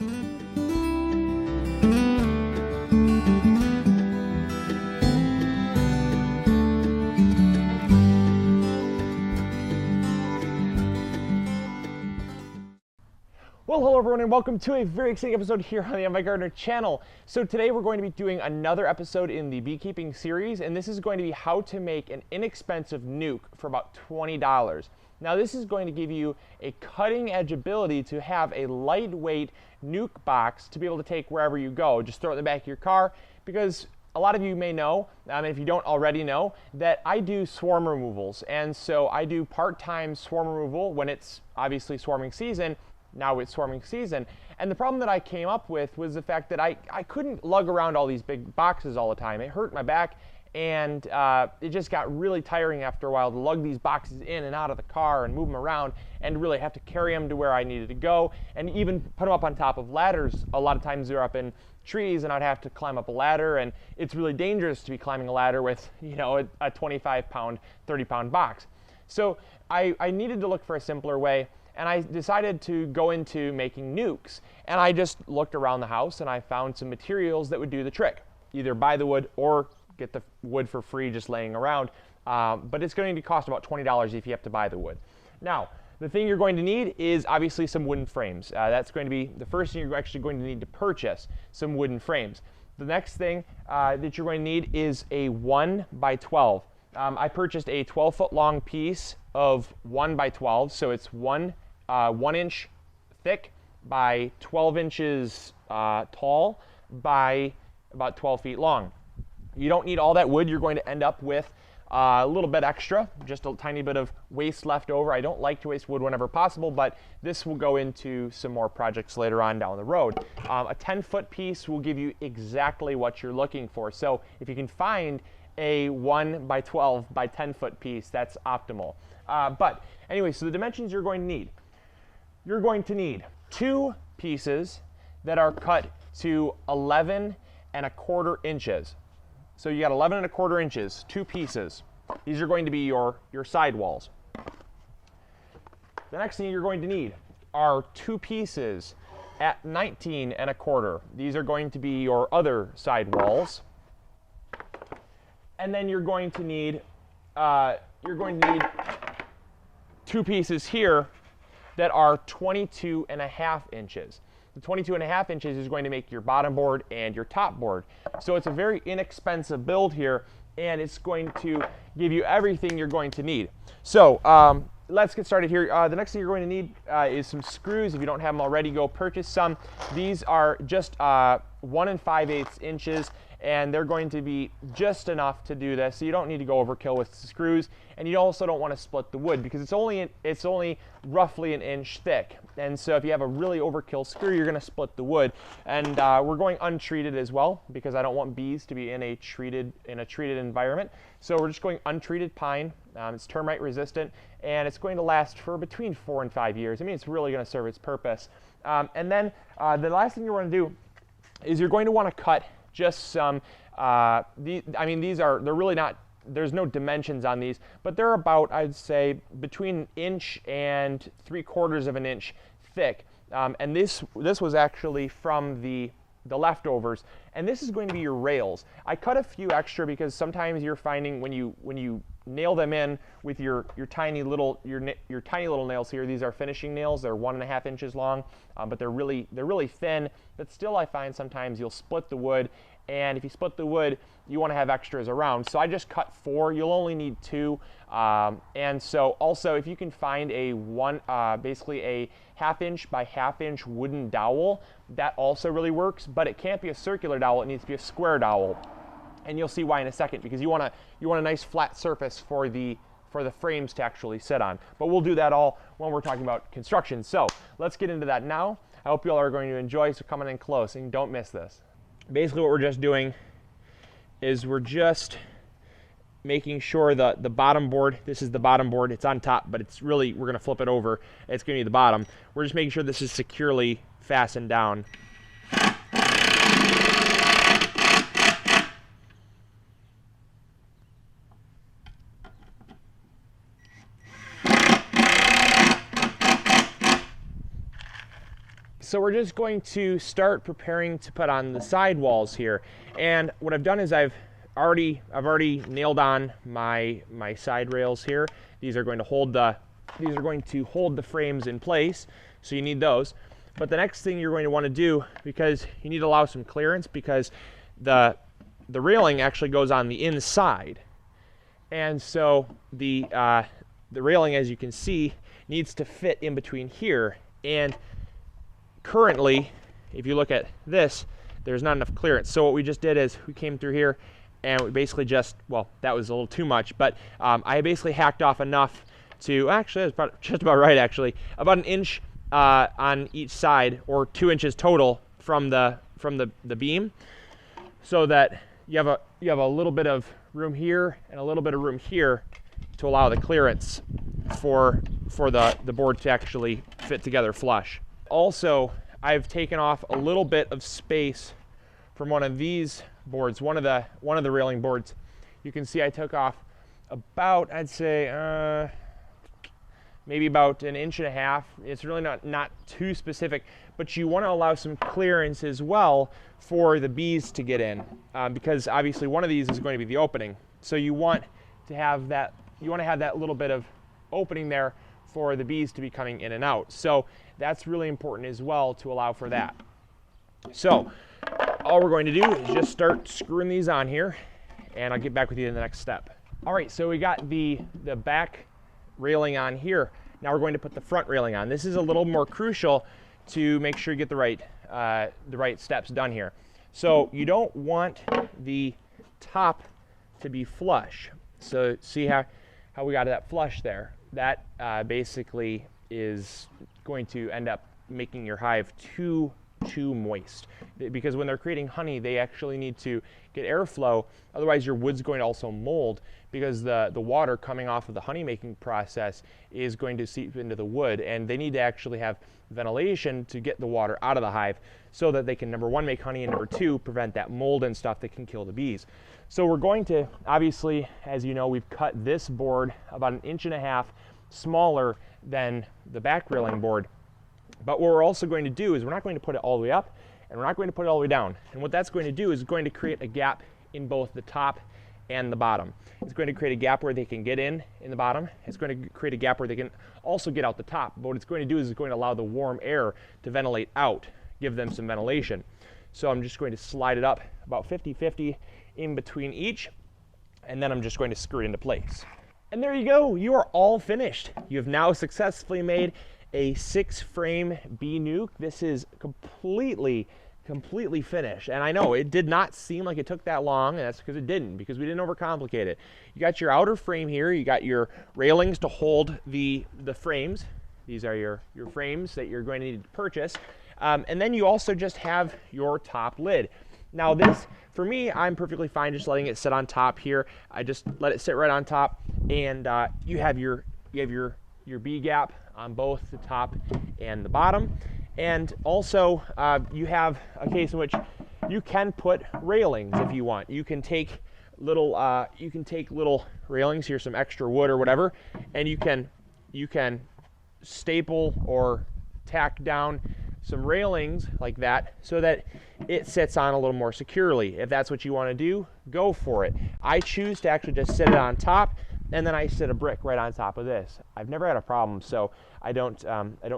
Well, hello everyone and welcome to a very exciting episode here on the MIgardener channel. So today we're going to be doing another episode in the beekeeping series, and this is going to be how to make an inexpensive nuke for about $20. Now this is going to give you a cutting edge ability to have a lightweight nuke box to be able to take wherever you go. Just throw it in the back of your car, because a lot of you may know, if you don't already know, that I do swarm removals. And so I do part-time swarm removal when it's obviously swarming season. Now it's swarming season. And the problem that I came up with was the fact that I couldn't lug around all these big boxes all the time. It hurt my back, and it just got really tiring after a while to lug these boxes in and out of the car and move them around and really have to carry them to where I needed to go, and even put them up on top of ladders. A lot of times they're up in trees and I'd have to climb up a ladder, and it's really dangerous to be climbing a ladder with, you know, a 25-pound, 30-pound box. So I needed to look for a simpler way. And I decided to go into making nukes. And I just looked around the house and I found some materials that would do the trick. Either buy the wood or get the wood for free just laying around. But it's going to cost about $20 if you have to buy the wood. Now, the thing you're going to need is obviously some wooden frames. That's going to be the first thing you're actually going to need to purchase, some wooden frames. The next thing that you're going to need is a 1x12. I purchased a 12-foot long piece of 1x12, so it's 1 inch thick by 12 inches tall by about 12 feet long. You don't need all that wood. You're going to end up with a little bit extra, just a tiny bit of waste left over. I don't like to waste wood whenever possible, but this will go into some more projects later on down the road. A 10-foot piece will give you exactly what you're looking for. So if you can find a 1x12 by 10-foot piece, that's optimal. But anyway, so the dimensions you're going to need. You're going to need 2 pieces that are cut to 11¼ inches. So you got 11¼ inches, 2 pieces. These are going to be your sidewalls. The next thing you're going to need are 2 pieces at 19¼ These are going to be your other sidewalls. And then you're going to need 2 pieces here that are 22½ inches. The 22½ inches is going to make your bottom board and your top board. So it's a very inexpensive build here, and it's going to give you everything you're going to need. So let's get started here. The next thing you're going to need is some screws. If you don't have them already, go purchase some. These are just 1 5/8 inches. And they're going to be just enough to do this. So you don't need to go overkill with screws, and you also don't want to split the wood because it's only roughly 1 inch thick. And so if you have a really overkill screw, you're going to split the wood. And we're going untreated as well because I don't want bees to be in a treated environment. So we're just going untreated pine. It's termite resistant, and it's going to last for between 4 and 5 years. I mean, it's really going to serve its purpose. And then the last thing you're going to do is you're going to want to cut just some, they're really not, there's no dimensions on these, but they're about, I'd say, between 1 inch and 3/4 inch thick. And this was actually from the leftovers, and this is going to be your rails. I cut a few extra because sometimes you're finding when you nail them in with your tiny little nails here. These are finishing nails. They're 1½ inches long, but they're really thin. But still, I find sometimes you'll split the wood, and if you split the wood, you want to have extras around. So I just cut 4. You'll only need 2. And so also, if you can find basically a 1/2 inch by 1/2 inch wooden dowel, that also really works. But it can't be a circular dowel. It needs to be a square dowel. And you'll see why in a second, because you want a nice flat surface for the frames to actually sit on. But we'll do that all when we're talking about construction. So let's get into that now. I hope you all are going to enjoy, so come on in close and don't miss this. Basically what we're just doing is we're just making sure the bottom board, this is the bottom board, it's on top, but it's really, we're going to flip it over, it's going to be the bottom. We're just making sure this is securely fastened down. so we're just going to start preparing to put on the sidewalls here. And what I've done is I've already nailed on my side rails here. These are going to hold the frames in place, so you need those. But the next thing you're going to want to do, because you need to allow some clearance, because the railing actually goes on the inside, and so the railing, as you can see, needs to fit in between here. And currently, if you look at this, there's not enough clearance. So what we just did is we came through here and we basically just, well, that was a little too much, but I basically hacked off enough to, actually, it was just about right, actually, about 1 inch on each side, or 2 inches total from the beam, so that you have a little bit of room here and a little bit of room here to allow the clearance for the board to actually fit together flush. Also, I've taken off a little bit of space from one of these boards, one of the railing boards. You can see I took off about, I'd say, maybe about 1.5 inches. It's really not too specific, but you want to allow some clearance as well for the bees to get in, because obviously one of these is going to be the opening. So you want to have that little bit of opening there for the bees to be coming in and out. So that's really important as well, to allow for that. So all we're going to do is just start screwing these on here, and I'll get back with you in the next step. All right, so we got the back railing on here. Now we're going to put the front railing on. This is a little more crucial to make sure you get the right steps done here. So you don't want the top to be flush. So see how we got that flush there? That basically is going to end up making your hive too moist, because when they're creating honey, they actually need to get airflow. Otherwise, your wood's going to also mold, because the water coming off of the honey making process is going to seep into the wood, and they need to actually have ventilation to get the water out of the hive, so that they can, number one, make honey, and number two, prevent that mold and stuff that can kill the bees. So we're going to, obviously, as you know, we've cut this board about 1.5 inches smaller than the back railing board. But what we're also going to do is we're not going to put it all the way up, and we're not going to put it all the way down. And what that's going to do is going to create a gap in both the top and the bottom. It's going to create a gap where they can get in the bottom. It's going to create a gap where they can also get out the top. But what it's going to do is it's going to allow the warm air to ventilate out, give them some ventilation. So I'm just going to slide it up about 50-50 in between each, and then I'm just going to screw it into place. And there you go, you are all finished. You have now successfully made a 6-frame bee nuke. This is completely finished. And I know it did not seem like it took that long, and that's because it didn't, because we didn't overcomplicate it. You got your outer frame here, you got your railings to hold the frames. These are your frames that you're going to need to purchase. And then you also just have your top lid. Now this, for me, I'm perfectly fine just letting it sit on top here. I just let it sit right on top, and you have your bee gap on both the top and the bottom. And also you have a case in which you can put railings if you want. You can take little railings, here's some extra wood or whatever, and you can staple or tack down some railings like that so that it sits on a little more securely. If that's what you want to do, go for it. I choose to actually just sit it on top, and then I sit a brick right on top of this. I've never had a problem, so I don't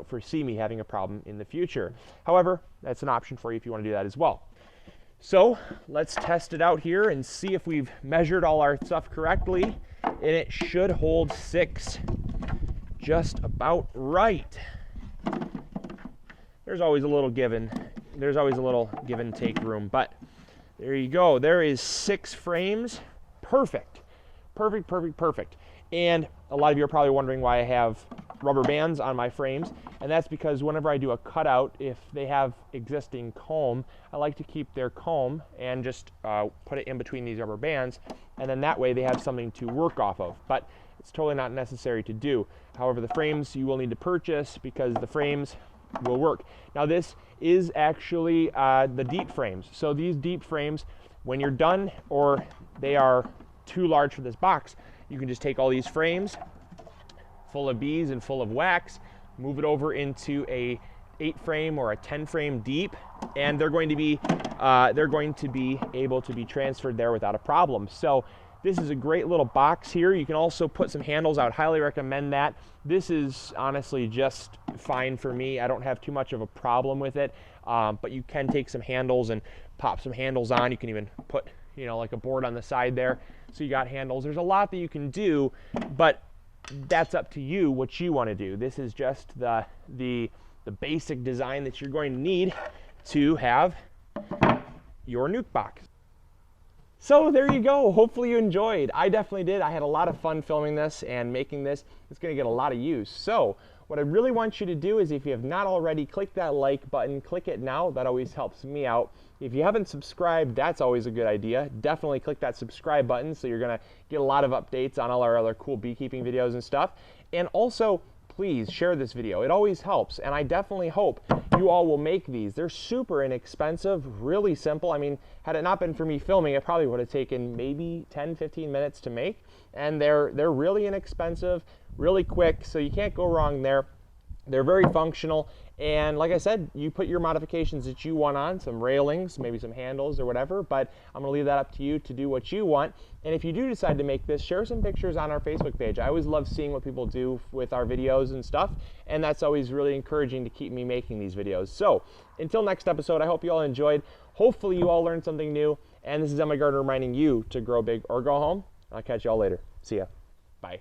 foresee me having a problem in the future. However, that's an option for you if you want to do that as well. So let's test it out here and see if we've measured all our stuff correctly, and it should hold 6 just about right. There's always a little give and take room, but there you go. There is 6 frames. Perfect. And a lot of you are probably wondering why I have rubber bands on my frames, and that's because whenever I do a cutout, if they have existing comb, I like to keep their comb and just put it in between these rubber bands, and then that way they have something to work off of. But it's totally not necessary to do. However, the frames you will need to purchase, because the frames will work. Now this is actually the deep frames. So these deep frames, when you're done or they are too large for this box, you can just take all these frames full of bees and full of wax, move it over into a 8 frame or a 10 frame deep, and they're going to be able to be transferred there without a problem. So this is a great little box here. You can also put some handles. I would highly recommend that. This is honestly just fine for me. I don't have too much of a problem with it, but you can take some handles and pop some handles on. You can even put, you know, like a board on the side there, so you got handles. There's a lot that you can do, but that's up to you what you want to do. This is just the basic design that you're going to need to have your nuke box. So there you go. Hopefully you enjoyed. I definitely did. I had a lot of fun filming this and making this. It's going to get a lot of use. So what I really want you to do is, if you have not already, click that like button. Click it now. That always helps me out. If you haven't subscribed, that's always a good idea. Definitely click that subscribe button, so you're going to get a lot of updates on all our other cool beekeeping videos and stuff. And also, please share this video. It always helps, and I definitely hope you all will make these. They're super inexpensive, really simple. I mean, had it not been for me filming, it probably would have taken maybe 10-15 minutes to make, and they're really inexpensive, really quick, so you can't go wrong there. They're very functional, and like I said, you put your modifications that you want on, some railings, maybe some handles or whatever, but I'm going to leave that up to you to do what you want. And if you do decide to make this, share some pictures on our Facebook page. I always love seeing what people do with our videos and stuff, and that's always really encouraging to keep me making these videos. So until next episode, I hope you all enjoyed. Hopefully you all learned something new, and this is MIgardener reminding you to grow big or go home. I'll catch you all later. See ya. Bye.